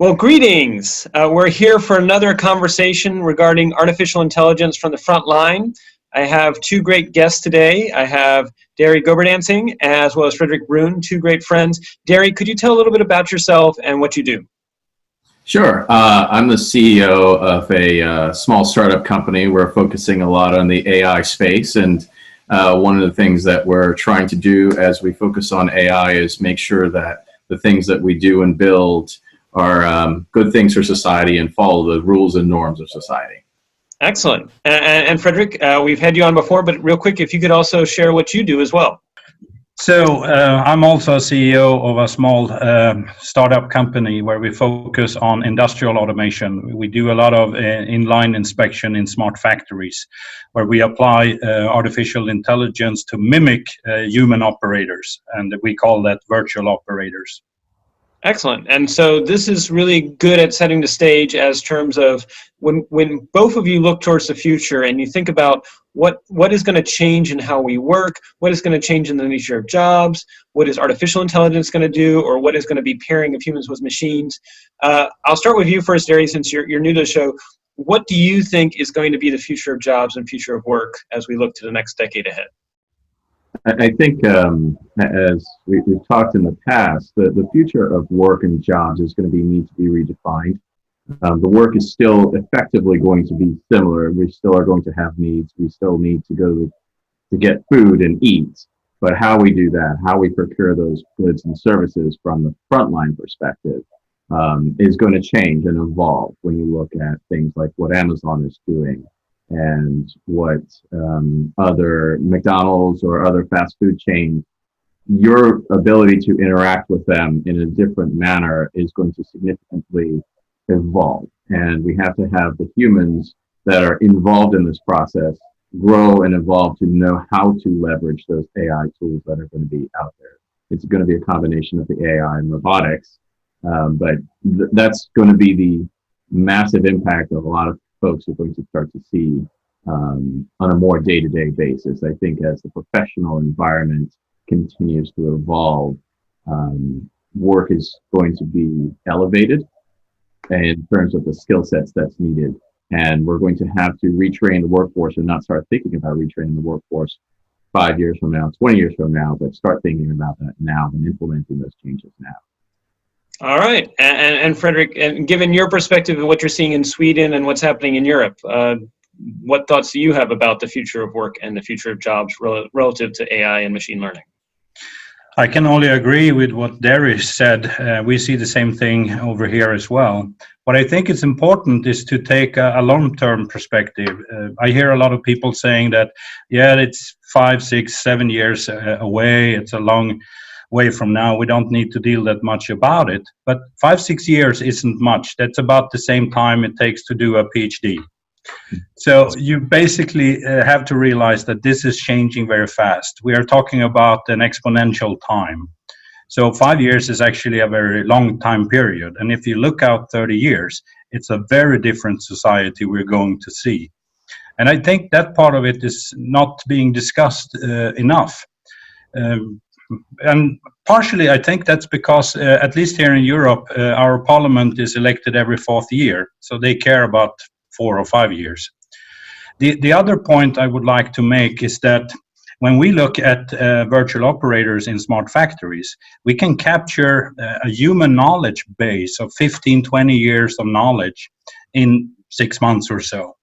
Well, greetings. We're here for another conversation regarding artificial intelligence from the front line. I have two great guests today. I have Derry Goberdhansingh as well as Frederick Bruhn, two great friends. Derry, could you tell a little bit about yourself and what you do? Sure. I'm the CEO of a small startup company. We're focusing a lot on the AI space, and one of the things that we're trying to do as we focus on AI is make sure that the things that we do and build are good things for society and follow the rules and norms of society. Excellent. And Frederick, we've had you on before, but real quick, if you could also share what you do as well. So I'm also CEO of a small startup company where we focus on industrial automation. We do a lot of inline inspection in smart factories, where we apply artificial intelligence to mimic human operators, and we call that virtual operators. Excellent. And so this is really good at setting the stage as terms of when both of you look towards the future and you think about what is going to change in how we work, what is going to change in the nature of jobs, what is artificial intelligence going to do, or what is going to be pairing of humans with machines. I'll start with you first, Derry, since you're new to the show. What do you think is going to be the future of jobs and future of work as we look to the next decade ahead? I think, as we've talked in the past, the future of work and jobs is going to need to be redefined. The work is still effectively going to be similar. We still are going to have needs. We still need to go to get food and eat. But how we do that, how we procure those goods and services from the frontline perspective, is going to change and evolve when you look at things like what Amazon is doing and what other McDonald's or other fast food chains, your ability to interact with them in a different manner is going to significantly evolve. And we have to have the humans that are involved in this process grow and evolve to know how to leverage those AI tools that are going to be out there. It's going to be a combination of the AI and robotics, but that's going to be the massive impact of a lot of folks are going to start to see on a more day-to-day basis. I think as the professional environment continues to evolve, work is going to be elevated in terms of the skill sets that's needed. And we're going to have to retrain the workforce and not start thinking about retraining the workforce 5 years from now, 20 years from now, but start thinking about that now and implementing those changes now. All right. And Frederick, and given your perspective of what you're seeing in Sweden and what's happening in Europe, what thoughts do you have about the future of work and the future of jobs relative to AI and machine learning? I can only agree with what Derry said. We see the same thing over here as well. What I think is important is to take a long-term perspective. I hear a lot of people saying that, yeah, it's 5, 6, 7 years away. It's a long way from now. We don't need to deal that much about it. But 5, 6 years isn't much. That's about the same time it takes to do a PhD. So you basically have to realize that this is changing very fast. We are talking about an exponential time. So 5 years is actually a very long time period. And if you look out 30 years, it's a very different society we're going to see. And I think that part of it is not being discussed enough. And partially, I think that's because, at least here in Europe, our parliament is elected every 4th year. So they care about 4 or 5 years. The other point I would like to make is that when we look at virtual operators in smart factories, we can capture a human knowledge base of 15, 20 years of knowledge in 6 months or so.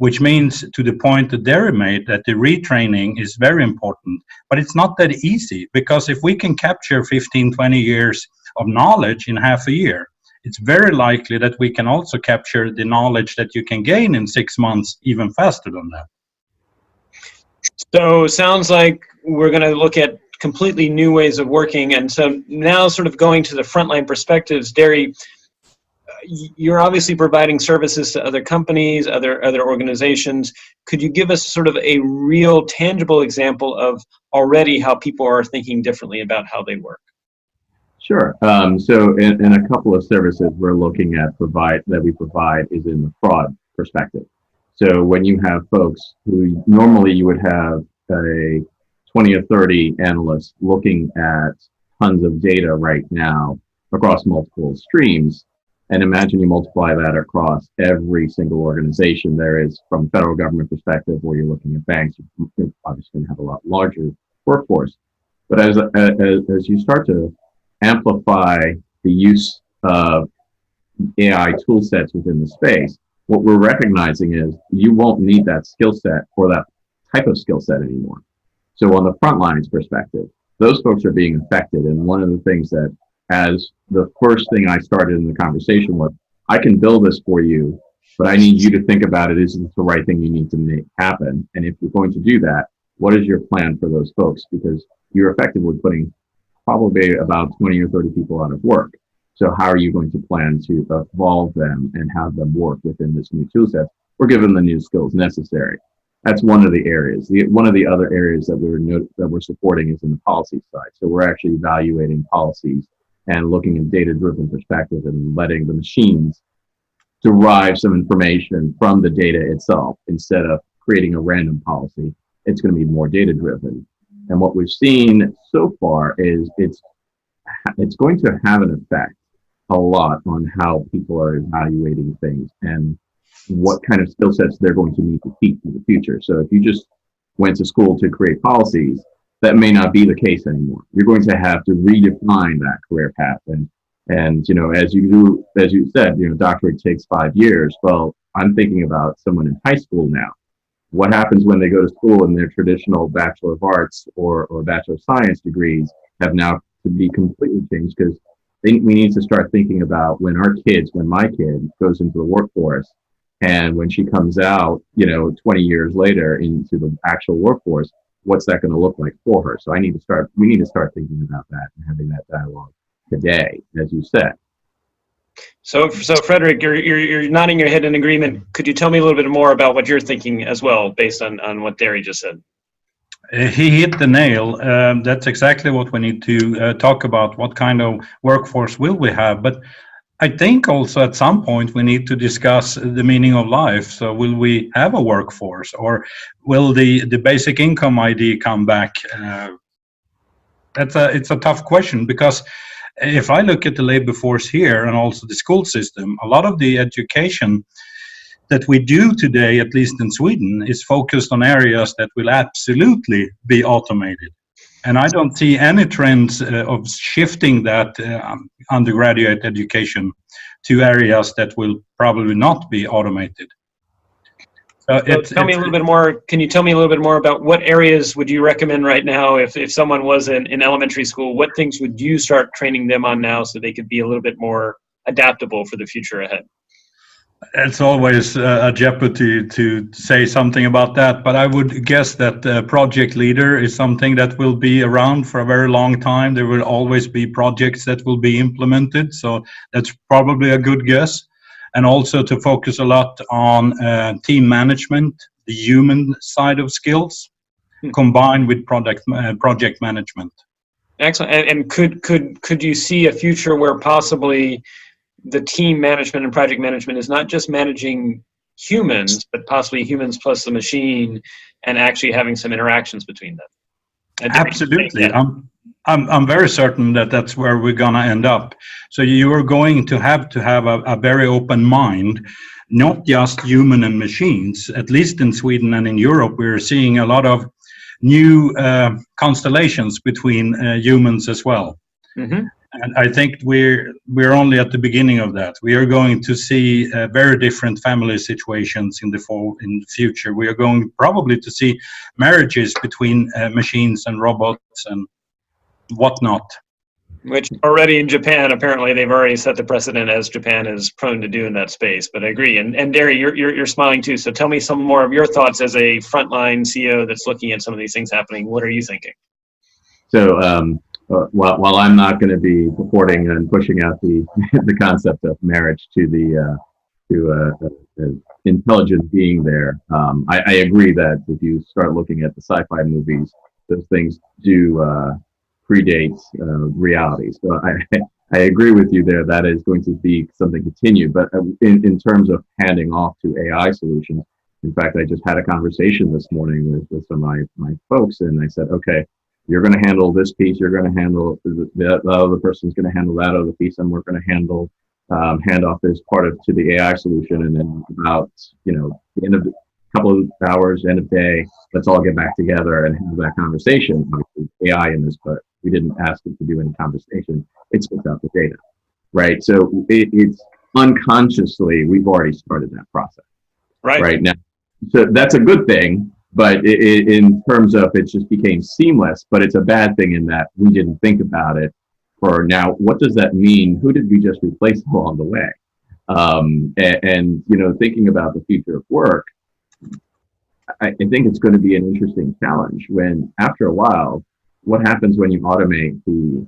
Which means, to the point that Derry made, that the retraining is very important, but it's not that easy, because if we can capture 15, 20 years of knowledge in half a year, it's very likely that we can also capture the knowledge that you can gain in 6 months even faster than that. So sounds like we're going to look at completely new ways of working. And so now sort of going to the frontline perspectives, Derry, you're obviously providing services to other companies, other organizations. Could you give us sort of a real tangible example of already how people are thinking differently about how they work? Sure. So in a couple of services we're looking at we provide is in the fraud perspective. So when you have folks who normally you would have a 20 or 30 analysts looking at tons of data right now across multiple streams, And imagine you multiply that across every single organization there is from the federal government perspective, where you're looking at banks, you're obviously going to have a lot larger workforce. But as you start to amplify the use of AI tool sets within the space, what we're recognizing is you won't need that skill set or that type of skill set anymore. So on the front lines perspective, those folks are being affected. And one of the things that, as the first thing I started in the conversation was, I can build this for you, but I need you to think about it. Is this the right thing you need to make happen? And if you're going to do that, what is your plan for those folks? Because you're effectively putting probably about 20 or 30 people out of work. So how are you going to plan to evolve them and have them work within this new tool set or give them the new skills necessary? That's one of the areas. One of the other areas that we're supporting is in the policy side. So we're actually evaluating policies and looking at data-driven perspective and letting the machines derive some information from the data itself instead of creating a random policy. It's going to be more data-driven. And what we've seen so far is it's going to have an effect a lot on how people are evaluating things and what kind of skill sets they're going to need to teach in the future. So if you just went to school to create policies, that may not be the case anymore. You're going to have to redefine that career path. And you know, as you said, you know, doctorate takes 5 years. Well, I'm thinking about someone in high school now. What happens when they go to school and their traditional Bachelor of Arts or Bachelor of Science degrees have now to be completely changed? Because we need to start thinking about when my kid goes into the workforce, and when she comes out, you know, 20 years later into the actual workforce, what's that going to look like for her? So we need to start thinking about that and having that dialogue today, as you said. So Frederick, you're nodding your head in agreement. Could you tell me a little bit more about what you're thinking as well, based on what Derry just said? He hit the nail. That's exactly what we need to talk about. What kind of workforce will we have? But I think also at some point we need to discuss the meaning of life. So will we have a workforce, or will the basic income ID come back? It's a tough question, because if I look at the labor force here and also the school system, a lot of the education that we do today, at least in Sweden, is focused on areas that will absolutely be automated. And I don't see any trends of shifting that undergraduate education to areas that will probably not be automated. Tell me a little bit more. Can you tell me a little bit more about what areas would you recommend right now if someone was in elementary school? What things would you start training them on now so they could be a little bit more adaptable for the future ahead? It's always a jeopardy to say something about that, but I would guess that project leader is something that will be around for a very long time. There will always be projects that will be implemented, so that's probably a good guess. And also to focus a lot on team management, the human side of skills, combined with project management. Excellent. And could you see a future where possibly the team management and project management is not just managing humans, but possibly humans plus the machine, and actually having some interactions between them? Absolutely. I'm very certain that that's where we're going to end up. So you are going to have a very open mind, not just human and machines. At least in Sweden and in Europe, we're seeing a lot of new constellations between humans as well. Mm-hmm. And I think we're only at the beginning of that. We are going to see very different family situations in the future. We are going probably to see marriages between machines and robots and whatnot. Which already in Japan, apparently they've already set the precedent, as Japan is prone to do in that space. But I agree. And Derry, you're smiling too. So tell me some more of your thoughts as a frontline CEO that's looking at some of these things happening. What are you thinking? So while I'm not going to be purporting and pushing out the concept of marriage to the intelligent being there, I agree that if you start looking at the sci-fi movies, those things do predate reality. So I agree with you there. That is going to be something continued. But in terms of handing off to AI solutions, in fact, I just had a conversation this morning with some of my folks, and I said, okay, you're going to handle this piece, you're going to handle the other person's going to handle that other piece, and we're going to handle hand off this part of to the AI solution, and then about the end of the couple of hours, end of day, let's all get back together and have that conversation. Obviously, AI in this, but we didn't ask it to do any conversation. It spits out the data, right? So it's unconsciously we've already started that process, right now. So that's a good thing, but in terms of it just became seamless. But it's a bad thing in that we didn't think about it. For now, what does that mean? Who did we just replace along the way? And thinking about the future of work, I think it's going to be an interesting challenge when, after a while, what happens when you automate the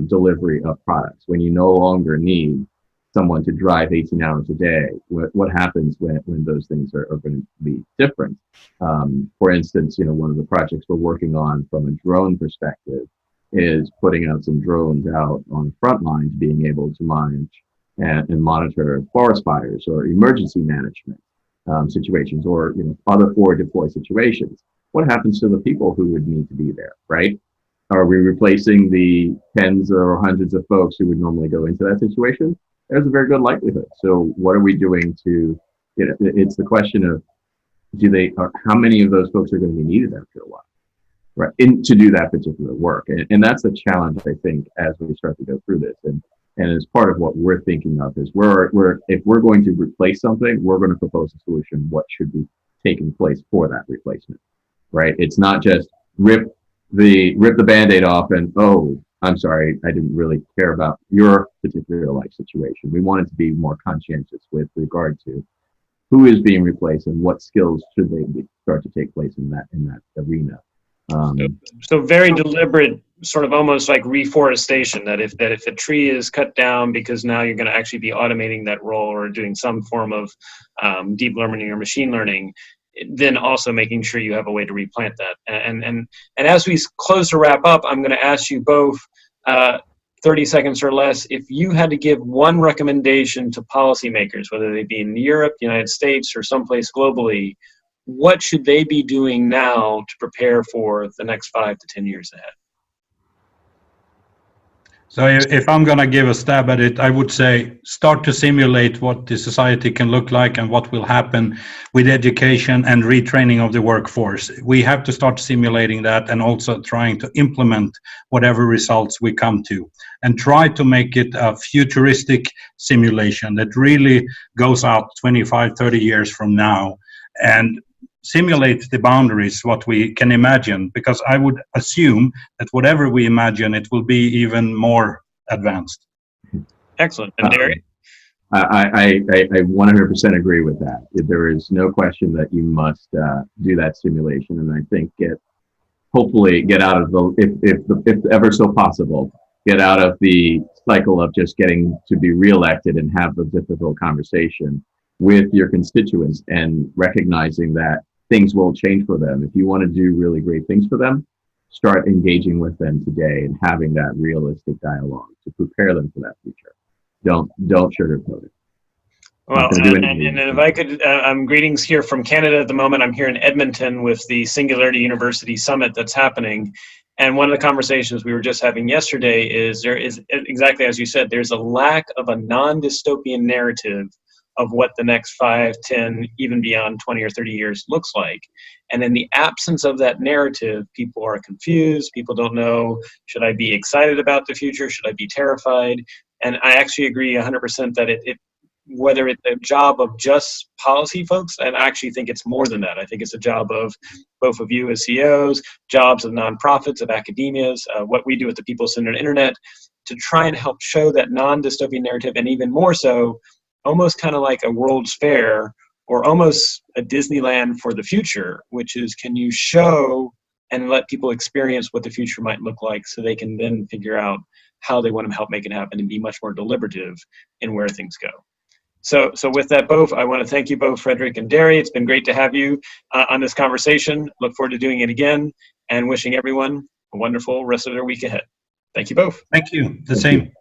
delivery of products, when you no longer need someone to drive 18 hours a day? What happens when those things are going to be different? For instance, one of the projects we're working on from a drone perspective is putting out some drones out on the front lines, being able to manage and monitor forest fires or emergency management situations, or other forward deploy situations. What happens to the people who would need to be there, right? Are we replacing the tens or hundreds of folks who would normally go into that situation? There's a very good likelihood. So what are we doing to, it's the question of, how many of those folks are going to be needed after a while, right, to do that particular work? And that's the challenge, I think, as we start to go through this. And as part of what we're thinking of is if we're going to replace something, we're going to propose a solution. What should be taking place for that replacement, right? It's not just rip the Band-Aid off and, oh, I'm sorry, I didn't really care about your particular life situation. We wanted to be more conscientious with regard to who is being replaced and what skills should they start to take place in that arena. So very deliberate, sort of almost like reforestation, that if a tree is cut down because now you're going to actually be automating that role or doing some form of deep learning or machine learning, then also making sure you have a way to replant that. And as we close to wrap up, I'm going to ask you both 30 seconds or less, if you had to give one recommendation to policymakers, whether they be in Europe, United States, or someplace globally, what should they be doing now to prepare for the next 5 to 10 years ahead? So if I'm going to give a stab at it, I would say start to simulate what the society can look like and what will happen with education and retraining of the workforce. We have to start simulating that and also trying to implement whatever results we come to, and try to make it a futuristic simulation that really goes out 25, 30 years from now and simulate the boundaries, what we can imagine, because I would assume that whatever we imagine, it will be even more advanced. Excellent. And Derry? I 100% agree with that. There is no question that you must do that simulation, and I think hopefully get out of if ever so possible, get out of the cycle of just getting to be reelected and have a difficult conversation with your constituents and recognizing that things will change for them. If you want to do really great things for them, start engaging with them today and having that realistic dialogue to prepare them for that future. Don't sugarcoat it. Well, and if I could, greetings here from Canada at the moment. I'm here in Edmonton with the Singularity University Summit that's happening. And one of the conversations we were just having yesterday is there is, exactly as you said, there's a lack of a non-dystopian narrative of what the next 5, 10, even beyond 20 or 30 years looks like. And in the absence of that narrative, people are confused. People don't know, should I be excited about the future? Should I be terrified? And I actually agree 100% that whether it's a job of just policy folks, and I actually think it's more than that. I think it's a job of both of you as CEOs, jobs of nonprofits, of academias, what we do at the People-Centered Internet, to try and help show that non-dystopian narrative, and even more so, almost kind of like a World's Fair or almost a Disneyland for the future, which is, can you show and let people experience what the future might look like so they can then figure out how they want to help make it happen and be much more deliberative in where things go. So with that, both, I want to thank you both, Frederick and Derry. It's been great to have you on this conversation. Look forward to doing it again, and wishing everyone a wonderful rest of their week ahead. Thank you both. Thank you. The same.